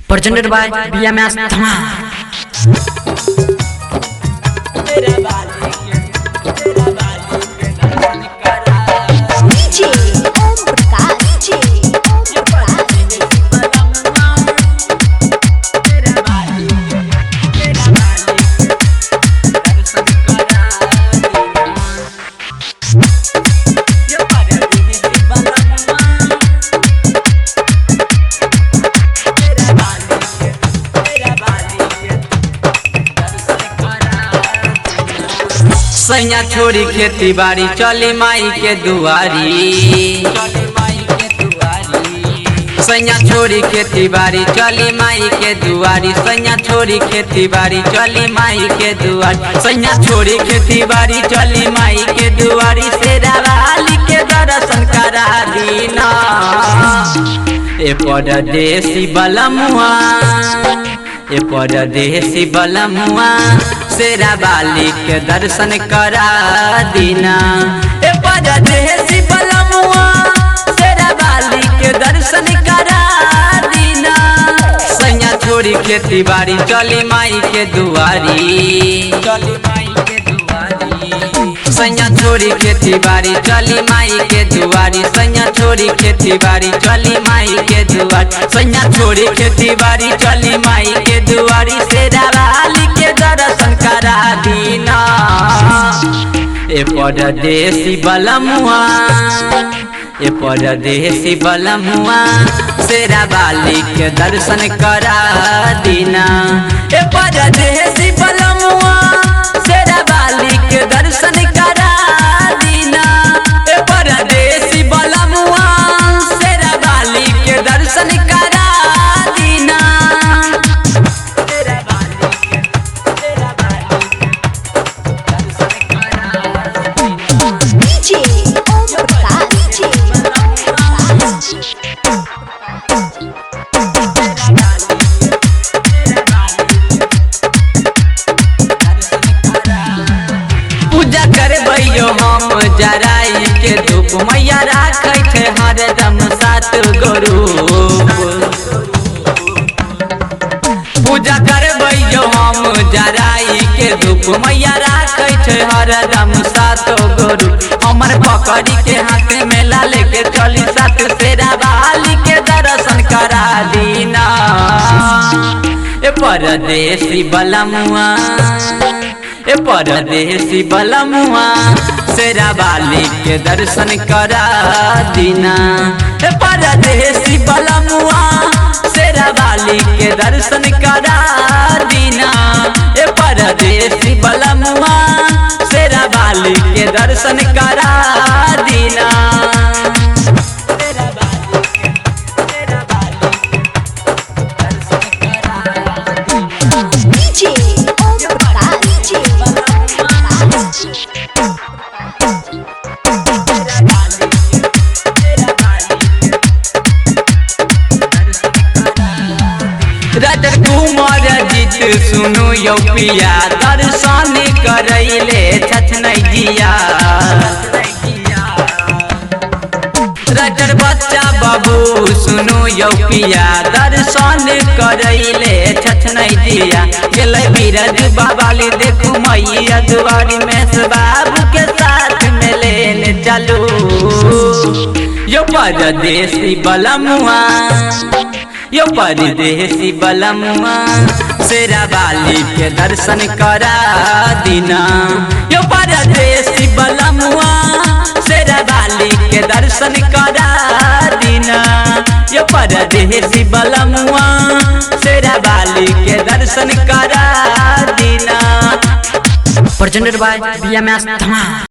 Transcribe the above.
presented by BMS Dhama. सैया छोड़ी खेती बाड़ी चली माई के दुआरी। सैया छोड़ी खेती बाड़ी चली माई के दुआरी। सैया छोड़ी खेती बाड़ी चली माई के दुआरी। सैया छोड़ी खेती बाड़ी चली माई के दुआरी। शेरावाली के दर्शन करा दीना ए परदेसी बलमुआ। ए परदेसी बलमुआ शेरावाली के दर्शन करा दीना। ए परदेसी बलमुआ शेरावाली के दर्शन करा दीना। सैया छोड़ी खेती बाड़ी चली माई के दुआरी। सैया छोड़ी खेती बाड़ी चली माई के दुआरी। सैया छोड़ी खेती बाड़ी चली माई के दुआरी। सैया छोड़ी खेती बाड़ी चली माई के दुआरी। शेरावाली के दर्शन करा दीना ए परदेसी बलमुआ। ए परदेसी बलमुआ शेरावाली के दर्शन करा दीना। ए परदेसी बलमुआ शेरावाली के दर्शन करा दीना। ए परदेसी बलमुआ शेरावाली के दर्शन करा दीना। पूजा करबैयो हम जराई के धूप। मैया राखै छै हरदम सात गो पूजा करबैयो हम जराई के धूप। मैया राखै छै हरदम सात गो। हमर पकड़ी के हाथ में लाल के चली सात। शेरावाली के दर्शन करा दीना ए परदेसी बलमुआ। ए परदेसी बलमुआ शेरावाली के दर्शन करा दीना। ए परदेसी बलमुआ शेरावाली के दर्शन करा दीना। ए परदेसी बलमुआ शेरावाली के दर्शन करा दीना। राजा कुमार जीत सुनु यौ पिया। दर्शन करैले छछनै जिया। राजा बच्चा बाबू सुनु यौ पिया। दर्शन करैले छछनै जिया। गेलै बीरज बाबाली देखू मैया दुआरी में। बाबू के साथ में लेने चलू यो परदेसी बलमुआ। यो परदेसी बलमुआ शेरावाली के दर्शन करा दीना। यो परदेसी बलमुआ शेरावाली के दर्शन करा दीना। यो परदेसी बलमुआ शेरावाली के दर्शन करा दीना। Presented by BMS Dhama.